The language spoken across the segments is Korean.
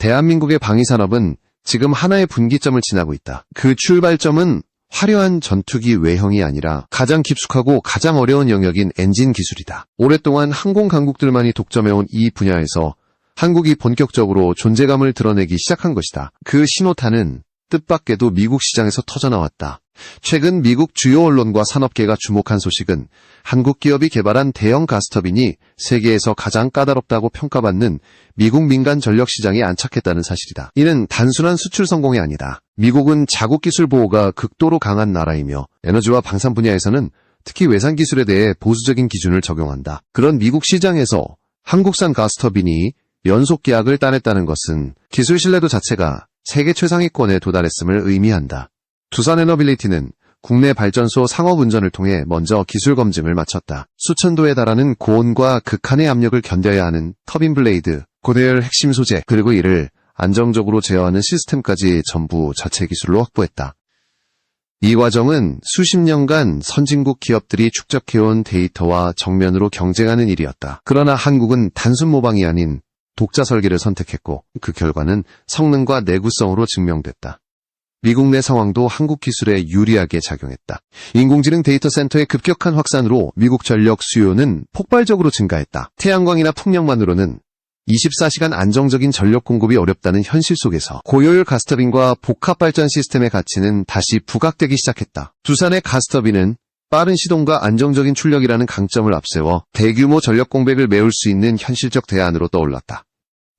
대한민국의 방위산업은 지금 하나의 분기점을 지나고 있다. 그 출발점은 화려한 전투기 외형이 아니라 가장 깊숙하고 가장 어려운 영역인 엔진 기술이다. 오랫동안 항공 강국들만이 독점해온 이 분야에서 한국이 본격적으로 존재감을 드러내기 시작한 것이다. 그 신호탄은 뜻밖에도 미국 시장에서 터져나왔다. 최근 미국 주요 언론과 산업계가 주목한 소식은 한국 기업이 개발한 대형 가스터빈이 세계에서 가장 까다롭다고 평가받는 미국 민간 전력 시장에 안착했다는 사실이다. 이는 단순한 수출 성공이 아니다. 미국은 자국 기술 보호가 극도로 강한 나라이며 에너지와 방산 분야에서는 특히 외산 기술에 대해 보수적인 기준을 적용한다. 그런 미국 시장에서 한국산 가스터빈이 연속 계약을 따냈다는 것은 기술 신뢰도 자체가 세계 최상위권에 도달했음을 의미한다. 두산에너빌리티는 국내 발전소 상업 운전을 통해 먼저 기술 검증을 마쳤다. 수천도에 달하는 고온과 극한의 압력을 견뎌야 하는 터빈 블레이드, 고대열 핵심 소재, 그리고 이를 안정적으로 제어하는 시스템까지 전부 자체 기술로 확보했다. 이 과정은 수십 년간 선진국 기업들이 축적해온 데이터와 정면으로 경쟁하는 일이었다. 그러나 한국은 단순 모방이 아닌 독자 설계를 선택했고 그 결과는 성능과 내구성으로 증명됐다. 미국 내 상황도 한국 기술에 유리하게 작용했다. 인공지능 데이터 센터의 급격한 확산으로 미국 전력 수요는 폭발적으로 증가했다. 태양광이나 풍력만으로는 24시간 안정적인 전력 공급이 어렵다는 현실 속에서 고효율 가스터빈과 복합 발전 시스템의 가치는 다시 부각되기 시작했다. 두산의 가스터빈은 빠른 시동과 안정적인 출력이라는 강점을 앞세워 대규모 전력 공백을 메울 수 있는 현실적 대안으로 떠올랐다.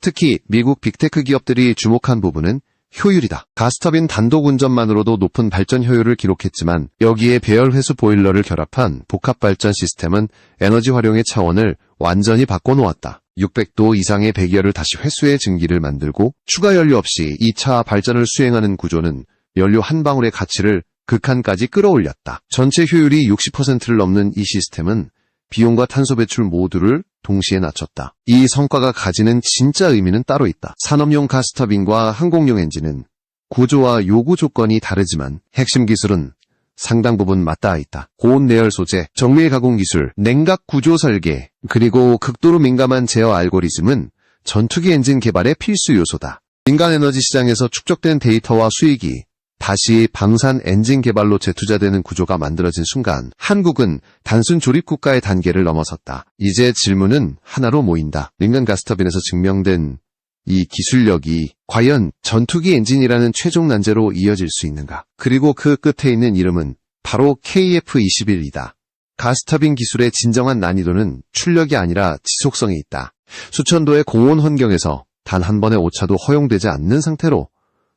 특히 미국 빅테크 기업들이 주목한 부분은 효율이다. 가스터빈 단독 운전만으로도 높은 발전 효율을 기록했지만 여기에 배열 회수 보일러를 결합한 복합 발전 시스템은 에너지 활용의 차원을 완전히 바꿔놓았다. 600도 이상의 배기열을 다시 회수해 증기를 만들고 추가 연료 없이 2차 발전을 수행하는 구조는 연료 한 방울의 가치를 극한까지 끌어올렸다. 전체 효율이 60%를 넘는 이 시스템은 비용과 탄소 배출 모두를 동시에 낮췄다. 이 성과가 가지는 진짜 의미는 따로 있다. 산업용 가스터빈과 항공용 엔진은 구조와 요구 조건이 다르지만 핵심 기술은 상당 부분 맞닿아 있다. 고온 내열 소재, 정밀 가공 기술, 냉각 구조 설계, 그리고 극도로 민감한 제어 알고리즘은 전투기 엔진 개발의 필수 요소다. 민간 에너지 시장에서 축적된 데이터와 수익이 다시 방산 엔진 개발로 재투자되는 구조가 만들어진 순간 한국은 단순 조립 국가의 단계를 넘어섰다. 이제 질문은 하나로 모인다. 민간 가스터빈에서 증명된 이 기술력이 과연 전투기 엔진이라는 최종 난제로 이어질 수 있는가? 그리고 그 끝에 있는 이름은 바로 KF21이다. 가스터빈 기술의 진정한 난이도는 출력이 아니라 지속성에 있다. 수천도의 고온 환경에서 단 한 번의 오차도 허용되지 않는 상태로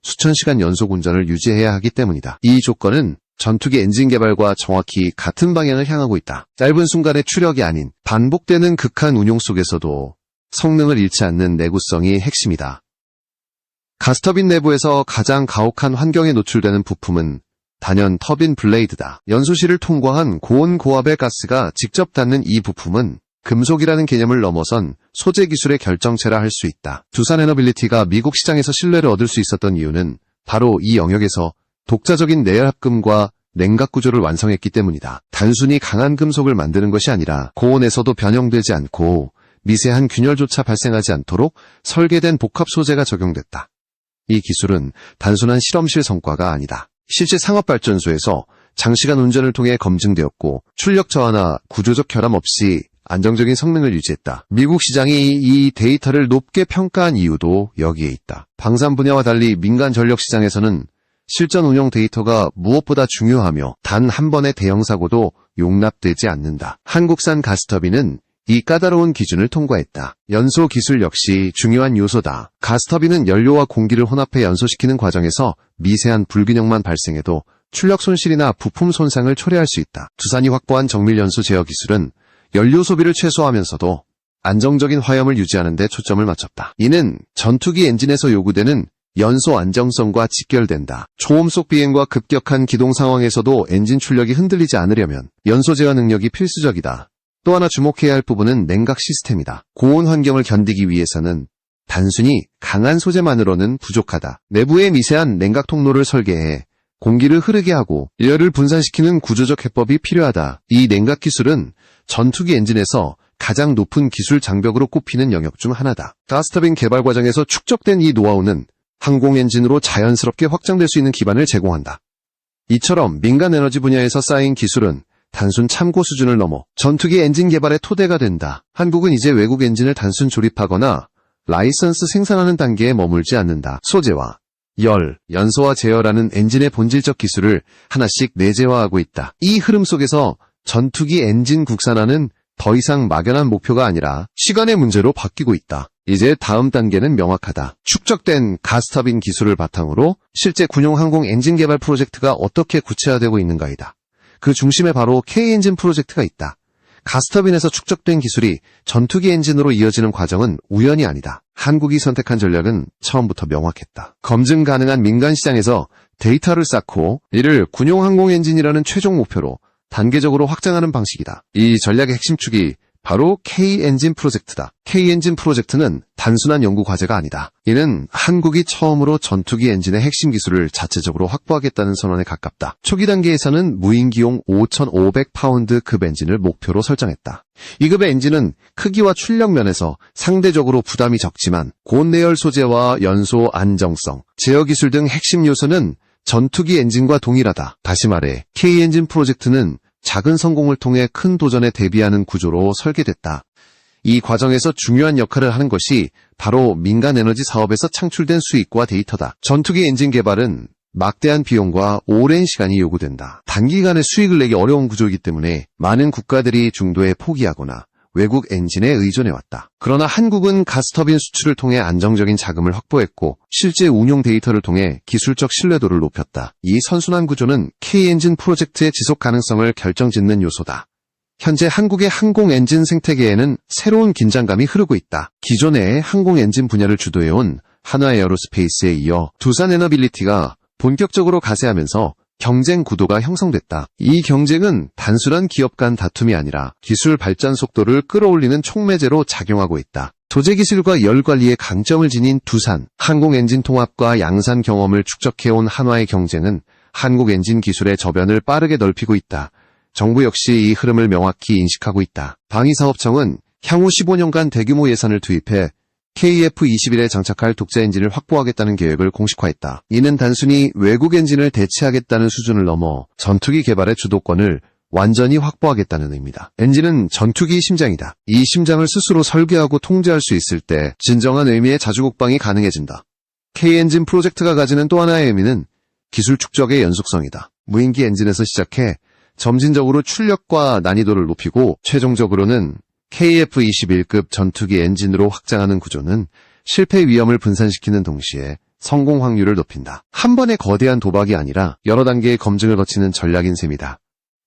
수천 시간 연속 운전을 유지해야 하기 때문이다. 이 조건은 전투기 엔진 개발과 정확히 같은 방향을 향하고 있다. 짧은 순간의 추력이 아닌 반복되는 극한 운용 속에서도 성능을 잃지 않는 내구성이 핵심이다. 가스터빈 내부에서 가장 가혹한 환경에 노출되는 부품은 단연 터빈 블레이드다. 연소실을 통과한 고온 고압의 가스가 직접 닿는 이 부품은 금속이라는 개념을 넘어선 소재 기술의 결정체라 할 수 있다. 두산에너빌리티가 미국 시장에서 신뢰를 얻을 수 있었던 이유는 바로 이 영역에서 독자적인 내열합금과 냉각 구조를 완성했기 때문이다. 단순히 강한 금속을 만드는 것이 아니라 고온에서도 변형되지 않고 미세한 균열조차 발생하지 않도록 설계된 복합 소재가 적용됐다. 이 기술은 단순한 실험실 성과가 아니다. 실제 상업발전소에서 장시간 운전을 통해 검증되었고 출력 저하나 구조적 결함 없이 안정적인 성능을 유지했다. 미국 시장이 이 데이터를 높게 평가한 이유도 여기에 있다. 방산 분야와 달리 민간 전력 시장에서는 실전 운용 데이터가 무엇보다 중요하며 단 한 번의 대형 사고도 용납되지 않는다. 한국산 가스터빈은 이 까다로운 기준을 통과했다. 연소 기술 역시 중요한 요소다. 가스터빈은 연료와 공기를 혼합해 연소시키는 과정에서 미세한 불균형만 발생해도 출력 손실이나 부품 손상을 초래할 수 있다. 두산이 확보한 정밀 연소 제어 기술은 연료 소비를 최소화하면서도 안정적인 화염을 유지하는 데 초점을 맞췄다. 이는 전투기 엔진에서 요구되는 연소 안정성과 직결된다. 초음속 비행과 급격한 기동 상황에서도 엔진 출력이 흔들리지 않으려면 연소 제어 능력이 필수적이다. 또 하나 주목해야 할 부분은 냉각 시스템이다. 고온 환경을 견디기 위해서는 단순히 강한 소재만으로는 부족하다. 내부에 미세한 냉각 통로를 설계해 공기를 흐르게 하고 열을 분산시키는 구조적 해법이 필요하다. 이 냉각 기술은 전투기 엔진에서 가장 높은 기술 장벽으로 꼽히는 영역 중 하나다. 가스터빈 개발 과정에서 축적된 이 노하우는 항공 엔진으로 자연스럽게 확장될 수 있는 기반을 제공한다. 이처럼 민간 에너지 분야에서 쌓인 기술은 단순 참고 수준을 넘어 전투기 엔진 개발의 토대가 된다. 한국은 이제 외국 엔진을 단순 조립하거나 라이선스 생산하는 단계에 머물지 않는다. 소재와 열, 연소와 제어라는 엔진의 본질적 기술을 하나씩 내재화하고 있다. 이 흐름 속에서 전투기 엔진 국산화는 더 이상 막연한 목표가 아니라 시간의 문제로 바뀌고 있다. 이제 다음 단계는 명확하다. 축적된 가스터빈 기술을 바탕으로 실제 군용 항공 엔진 개발 프로젝트가 어떻게 구체화되고 있는가이다. 그 중심에 바로 K엔진 프로젝트가 있다. 가스터빈에서 축적된 기술이 전투기 엔진으로 이어지는 과정은 우연이 아니다. 한국이 선택한 전략은 처음부터 명확했다. 검증 가능한 민간 시장에서 데이터를 쌓고 이를 군용 항공 엔진이라는 최종 목표로 단계적으로 확장하는 방식이다. 이 전략의 핵심 축이 바로 K엔진 프로젝트다. K엔진 프로젝트는 단순한 연구 과제가 아니다. 이는 한국이 처음으로 전투기 엔진의 핵심 기술을 자체적으로 확보하겠다는 선언에 가깝다. 초기 단계에서는 무인기용 5,500파운드급 엔진을 목표로 설정했다. 이 급의 엔진은 크기와 출력 면에서 상대적으로 부담이 적지만 고내열 소재와 연소 안정성, 제어 기술 등 핵심 요소는 전투기 엔진과 동일하다. 다시 말해 K엔진 프로젝트는 작은 성공을 통해 큰 도전에 대비하는 구조로 설계됐다. 이 과정에서 중요한 역할을 하는 것이 바로 민간 에너지 사업에서 창출된 수익과 데이터다. 전투기 엔진 개발은 막대한 비용과 오랜 시간이 요구된다. 단기간에 수익을 내기 어려운 구조이기 때문에 많은 국가들이 중도에 포기하거나 외국 엔진에 의존해왔다. 그러나 한국은 가스터빈 수출을 통해 안정적인 자금을 확보했고 실제 운용 데이터를 통해 기술적 신뢰도를 높였다. 이 선순환 구조는 K엔진 프로젝트의 지속 가능성을 결정짓는 요소다. 현재 한국의 항공 엔진 생태계에는 새로운 긴장감이 흐르고 있다. 기존의 항공 엔진 분야를 주도해온 한화에어로스페이스에 이어 두산에너빌리티가 본격적으로 가세하면서 경쟁 구도가 형성됐다. 이 경쟁은 단순한 기업 간 다툼이 아니라 기술 발전 속도를 끌어올리는 촉매제로 작용하고 있다. 소재 기술과 열 관리의 강점을 지닌 두산, 항공 엔진 통합과 양산 경험을 축적해온 한화의 경쟁은 한국 엔진 기술의 저변을 빠르게 넓히고 있다. 정부 역시 이 흐름을 명확히 인식하고 있다. 방위사업청은 향후 15년간 대규모 예산을 투입해 KF-21에 장착할 독자 엔진을 확보하겠다는 계획을 공식화했다. 이는 단순히 외국 엔진을 대체하겠다는 수준을 넘어 전투기 개발의 주도권을 완전히 확보하겠다는 의미다. 엔진은 전투기의 심장이다. 이 심장을 스스로 설계하고 통제할 수 있을 때 진정한 의미의 자주국방이 가능해진다. K엔진 프로젝트가 가지는 또 하나의 의미는 기술 축적의 연속성이다. 무인기 엔진에서 시작해 점진적으로 출력과 난이도를 높이고 최종적으로는 KF-21급 전투기 엔진으로 확장하는 구조는 실패 위험을 분산시키는 동시에 성공 확률을 높인다. 한 번의 거대한 도박이 아니라 여러 단계의 검증을 거치는 전략인 셈이다.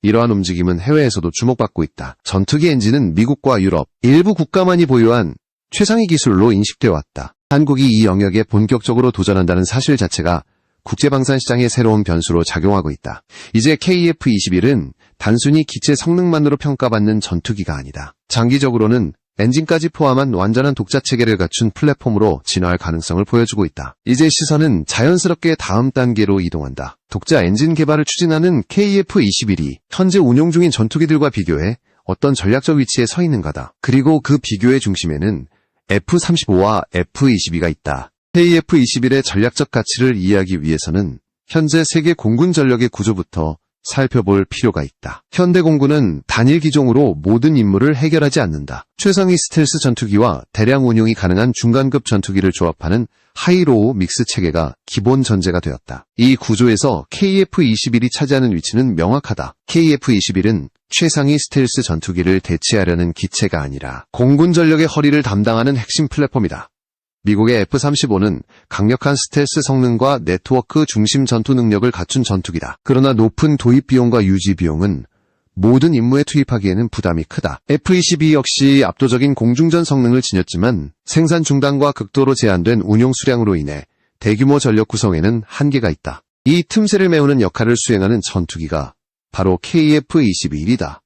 이러한 움직임은 해외에서도 주목받고 있다. 전투기 엔진은 미국과 유럽, 일부 국가만이 보유한 최상위 기술로 인식되어 왔다. 한국이 이 영역에 본격적으로 도전한다는 사실 자체가 국제방산시장의 새로운 변수로 작용하고 있다. 이제 KF-21은 단순히 기체 성능만으로 평가받는 전투기가 아니다. 장기적으로는 엔진까지 포함한 완전한 독자 체계를 갖춘 플랫폼으로 진화할 가능성을 보여주고 있다. 이제 시선은 자연스럽게 다음 단계로 이동한다. 독자 엔진 개발을 추진하는 KF-21이 현재 운용 중인 전투기들과 비교해 어떤 전략적 위치에 서 있는가다. 그리고 그 비교의 중심에는 F-35와 F-22가 있다. KF-21의 전략적 가치를 이해하기 위해서는 현재 세계 공군 전력의 구조부터 살펴볼 필요가 있다. 현대 공군은 단일 기종으로 모든 임무를 해결하지 않는다. 최상위 스텔스 전투기와 대량 운용이 가능한 중간급 전투기를 조합하는 하이로우 믹스 체계가 기본 전제가 되었다. 이 구조에서 KF-21이 차지하는 위치는 명확하다. KF-21은 최상위 스텔스 전투기를 대체하려는 기체가 아니라 공군 전력의 허리를 담당하는 핵심 플랫폼이다. 미국의 F-35는 강력한 스텔스 성능과 네트워크 중심 전투 능력을 갖춘 전투기다. 그러나 높은 도입 비용과 유지 비용은 모든 임무에 투입하기에는 부담이 크다. F-22 역시 압도적인 공중전 성능을 지녔지만 생산 중단과 극도로 제한된 운용 수량으로 인해 대규모 전력 구성에는 한계가 있다. 이 틈새를 메우는 역할을 수행하는 전투기가 바로 KF-21이다.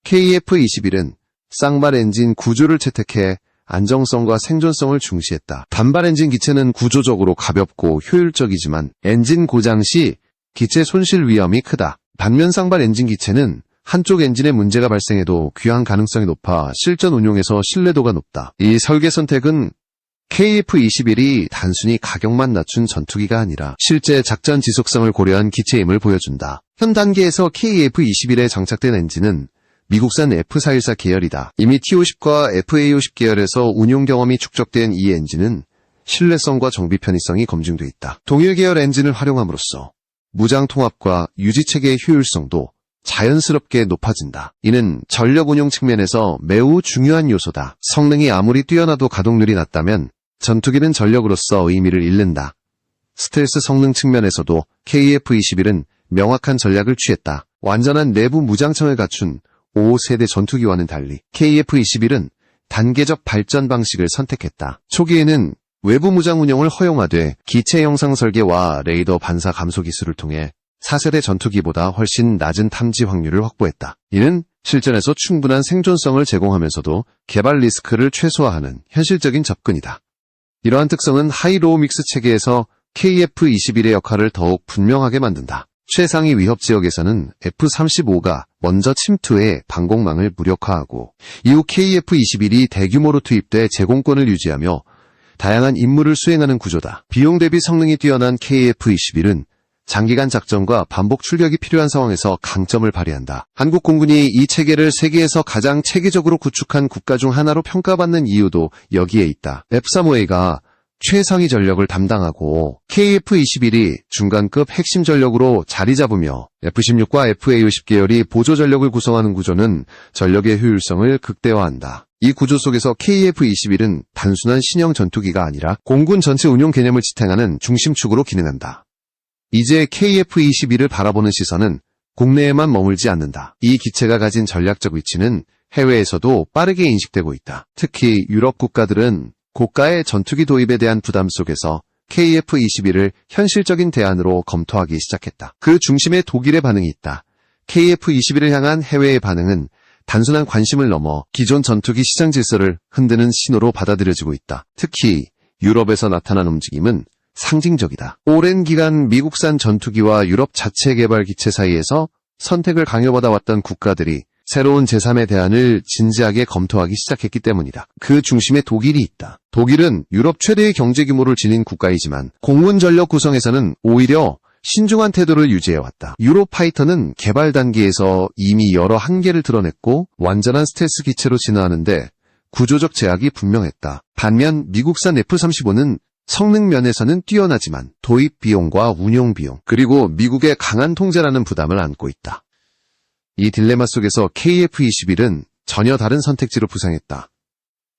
KF-21은 쌍발 엔진 구조를 채택해 안정성과 생존성을 중시했다. 단발 엔진 기체는 구조적으로 가볍고 효율적이지만 엔진 고장 시 기체 손실 위험이 크다. 반면 쌍발 엔진 기체는 한쪽 엔진에 문제가 발생해도 귀환 가능성이 높아 실전 운용에서 신뢰도가 높다. 이 설계 선택은 KF-21이 단순히 가격만 낮춘 전투기가 아니라 실제 작전 지속성을 고려한 기체임을 보여준다. 현 단계에서 KF-21에 장착된 엔진은 미국산 F414 계열이다. 이미 T-50과 FA-50 계열에서 운용 경험이 축적된 이 엔진은 신뢰성과 정비 편의성이 검증돼 있다. 동일 계열 엔진을 활용함으로써 무장 통합과 유지체계의 효율성도 자연스럽게 높아진다. 이는 전력 운용 측면에서 매우 중요한 요소다. 성능이 아무리 뛰어나도 가동률이 낮다면 전투기는 전력으로서 의미를 잃는다. 스텔스 성능 측면에서도 KF-21은 명확한 전략을 취했다. 완전한 내부 무장청을 갖춘 5세대 전투기와는 달리 KF-21은 단계적 발전 방식을 선택했다. 초기에는 외부 무장 운영을 허용하되 기체 형상 설계와 레이더 반사 감소 기술을 통해 4세대 전투기보다 훨씬 낮은 탐지 확률을 확보했다. 이는 실전에서 충분한 생존성을 제공하면서도 개발 리스크를 최소화하는 현실적인 접근이다. 이러한 특성은 하이로우 믹스 체계에서 KF-21의 역할을 더욱 분명하게 만든다. 최상위 위협 지역에서는 F-35가 먼저 침투해 방공망을 무력화하고 이후 KF-21이 대규모로 투입돼 제공권을 유지하며 다양한 임무를 수행하는 구조다. 비용 대비 성능이 뛰어난 KF-21은 장기간 작전과 반복 출격이 필요한 상황에서 강점을 발휘한다. 한국 공군이 이 체계를 세계에서 가장 체계적으로 구축한 국가 중 하나로 평가받는 이유도 여기에 있다. F-35A가 최상위 전력을 담당하고 KF-21이 중간급 핵심 전력으로 자리 잡으며 F-16과 FA-50 계열이 보조 전력을 구성하는 구조는 전력의 효율성을 극대화한다. 이 구조 속에서 KF-21은 단순한 신형 전투기가 아니라 공군 전체 운용 개념을 지탱하는 중심축으로 기능한다. 이제 KF-21을 바라보는 시선은 국내에만 머물지 않는다. 이 기체가 가진 전략적 위치는 해외에서도 빠르게 인식되고 있다. 특히 유럽 국가들은 고가의 전투기 도입에 대한 부담 속에서 KF-21을 현실적인 대안으로 검토하기 시작했다. 그 중심에 독일의 반응이 있다. KF-21을 향한 해외의 반응은 단순한 관심을 넘어 기존 전투기 시장 질서를 흔드는 신호로 받아들여지고 있다. 특히 유럽에서 나타난 움직임은 상징적이다. 오랜 기간 미국산 전투기와 유럽 자체 개발 기체 사이에서 선택을 강요받아 왔던 국가들이 새로운 제3의 대안을 진지하게 검토하기 시작했기 때문이다. 그 중심에 독일이 있다. 독일은 유럽 최대의 경제 규모를 지닌 국가이지만 공군 전력 구성에서는 오히려 신중한 태도를 유지해왔다. 유로파이터는 개발 단계에서 이미 여러 한계를 드러냈고 완전한 스텔스 기체로 진화하는데 구조적 제약이 분명했다. 반면 미국산 F-35는 성능 면에서는 뛰어나지만 도입 비용과 운용 비용, 그리고 미국의 강한 통제라는 부담을 안고 있다. 이 딜레마 속에서 KF-21은 전혀 다른 선택지로 부상했다.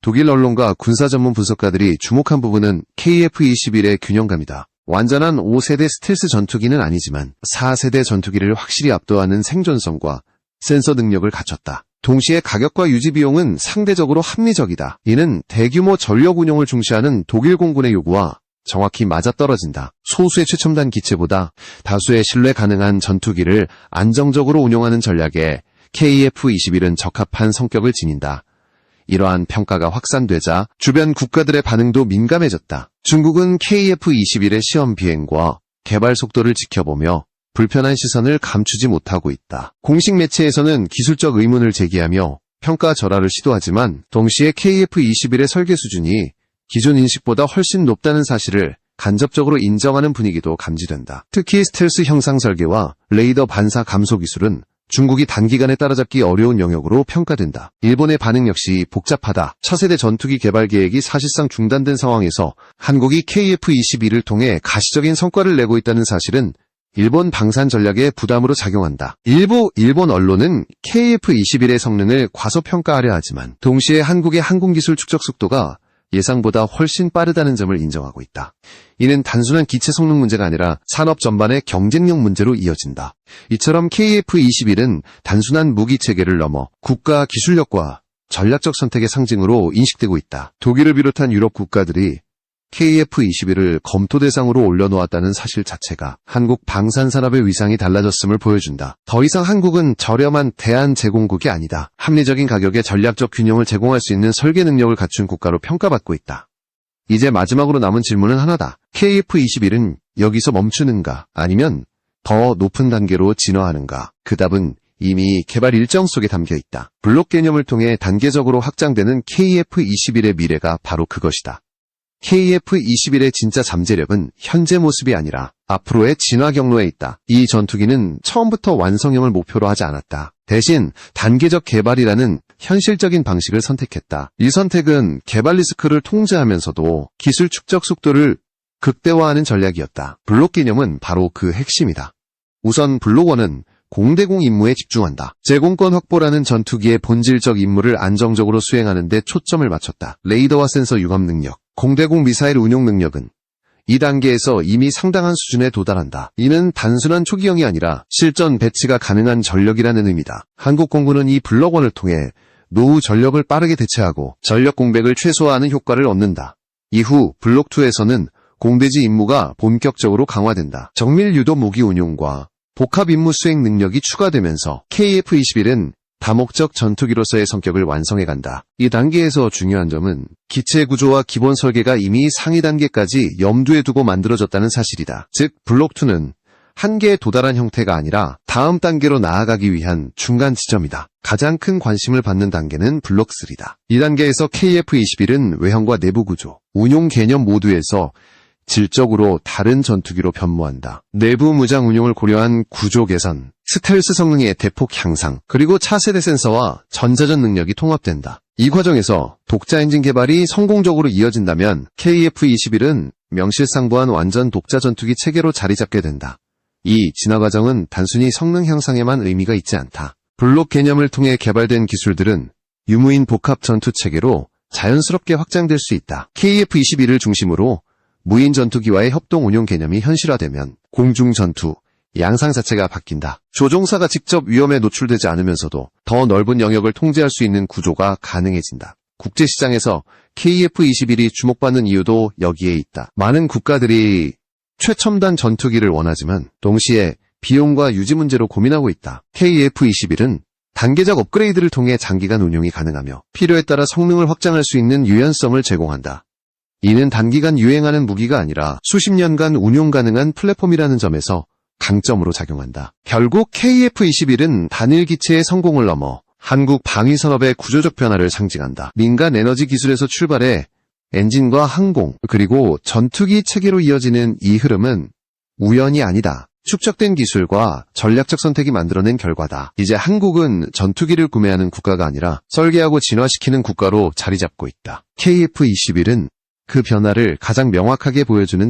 독일 언론과 군사 전문 분석가들이 주목한 부분은 KF-21의 균형감이다. 완전한 5세대 스텔스 전투기는 아니지만 4세대 전투기를 확실히 압도하는 생존성과 센서 능력을 갖췄다. 동시에 가격과 유지 비용은 상대적으로 합리적이다. 이는 대규모 전력 운용을 중시하는 독일 공군의 요구와 정확히 맞아떨어진다. 소수의 최첨단 기체보다 다수의 신뢰 가능한 전투기를 안정적으로 운용하는 전략에 KF-21은 적합한 성격을 지닌다. 이러한 평가가 확산되자 주변 국가들의 반응도 민감해졌다. 중국은 KF-21의 시험 비행과 개발 속도를 지켜보며 불편한 시선을 감추지 못하고 있다. 공식 매체에서는 기술적 의문을 제기하며 평가 절하를 시도하지만 동시에 KF-21의 설계 수준이 기존 인식보다 훨씬 높다는 사실을 간접적으로 인정하는 분위기도 감지된다. 특히 스텔스 형상 설계와 레이더 반사 감소 기술은 중국이 단기간에 따라잡기 어려운 영역으로 평가된다. 일본의 반응 역시 복잡하다. 차세대 전투기 개발 계획이 사실상 중단된 상황에서 한국이 KF-21을 통해 가시적인 성과를 내고 있다는 사실은 일본 방산 전략의 부담으로 작용한다. 일부 일본 언론은 KF-21의 성능을 과소평가하려 하지만 동시에 한국의 항공기술 축적 속도가 예상보다 훨씬 빠르다는 점을 인정하고 있다. 이는 단순한 기체 성능 문제가 아니라 산업 전반의 경쟁력 문제로 이어진다. 이처럼 KF-21은 단순한 무기 체계를 넘어 국가 기술력과 전략적 선택의 상징으로 인식되고 있다. 독일을 비롯한 유럽 국가들이 KF-21을 검토 대상으로 올려놓았다는 사실 자체가 한국 방산산업의 위상이 달라졌음을 보여준다. 더 이상 한국은 저렴한 대안 제공국이 아니다. 합리적인 가격에 전략적 균형을 제공할 수 있는 설계 능력을 갖춘 국가로 평가받고 있다. 이제 마지막으로 남은 질문은 하나다. KF-21은 여기서 멈추는가? 아니면 더 높은 단계로 진화하는가? 그 답은 이미 개발 일정 속에 담겨 있다. 블록 개념을 통해 단계적으로 확장되는 KF-21의 미래가 바로 그것이다. KF-21의 진짜 잠재력은 현재 모습이 아니라 앞으로의 진화 경로에 있다. 이 전투기는 처음부터 완성형을 목표로 하지 않았다. 대신 단계적 개발이라는 현실적인 방식을 선택했다. 이 선택은 개발 리스크를 통제하면서도 기술 축적 속도를 극대화하는 전략이었다. 블록 개념은 바로 그 핵심이다. 우선 블록 1은 공대공 임무에 집중한다. 제공권 확보라는 전투기의 본질적 임무를 안정적으로 수행하는 데 초점을 맞췄다. 레이더와 센서 융합 능력, 공대공 미사일 운용 능력은 이 단계에서 이미 상당한 수준에 도달한다. 이는 단순한 초기형이 아니라 실전 배치가 가능한 전력이라는 의미다. 한국 공군은 이 블록 1을 통해 노후 전력을 빠르게 대체하고 전력 공백을 최소화하는 효과를 얻는다. 이후 블록 2에서는 공대지 임무가 본격적으로 강화된다. 정밀 유도 무기 운용과 복합 임무 수행 능력이 추가되면서 KF-21은 다목적 전투기로서의 성격을 완성해간다. 이 단계에서 중요한 점은 기체 구조와 기본 설계가 이미 상위 단계까지 염두에 두고 만들어졌다는 사실이다. 즉, 블록2는 한계에 도달한 형태가 아니라 다음 단계로 나아가기 위한 중간 지점이다. 가장 큰 관심을 받는 단계는 블록3다. 이 단계에서 KF-21은 외형과 내부 구조, 운용 개념 모두에서 질적으로 다른 전투기로 변모한다. 내부 무장 운용을 고려한 구조 개선, 스텔스 성능의 대폭 향상, 그리고 차세대 센서와 전자전 능력이 통합된다. 이 과정에서 독자 엔진 개발이 성공적으로 이어진다면 KF-21은 명실상부한 완전 독자 전투기 체계로 자리 잡게 된다. 이 진화 과정은 단순히 성능 향상에만 의미가 있지 않다. 블록 개념을 통해 개발된 기술들은 유무인 복합 전투 체계로 자연스럽게 확장될 수 있다. KF-21을 중심으로 무인 전투기와의 협동 운용 개념이 현실화되면 공중 전투, 양상 자체가 바뀐다. 조종사가 직접 위험에 노출되지 않으면서도 더 넓은 영역을 통제할 수 있는 구조가 가능해진다. 국제시장에서 KF-21이 주목받는 이유도 여기에 있다. 많은 국가들이 최첨단 전투기를 원하지만 동시에 비용과 유지 문제로 고민하고 있다. KF-21은 단계적 업그레이드를 통해 장기간 운용이 가능하며 필요에 따라 성능을 확장할 수 있는 유연성을 제공한다. 이는 단기간 유행하는 무기가 아니라 수십 년간 운용 가능한 플랫폼이라는 점에서 강점으로 작용한다. 결국 KF-21은 단일 기체의 성공을 넘어 한국 방위산업의 구조적 변화를 상징한다. 민간 에너지 기술에서 출발해 엔진과 항공, 그리고 전투기 체계로 이어지는 이 흐름은 우연이 아니다. 축적된 기술과 전략적 선택이 만들어낸 결과다. 이제 한국은 전투기를 구매하는 국가가 아니라 설계하고 진화시키는 국가로 자리 잡고 있다. KF-21은 그 변화를 가장 명확하게 보여주는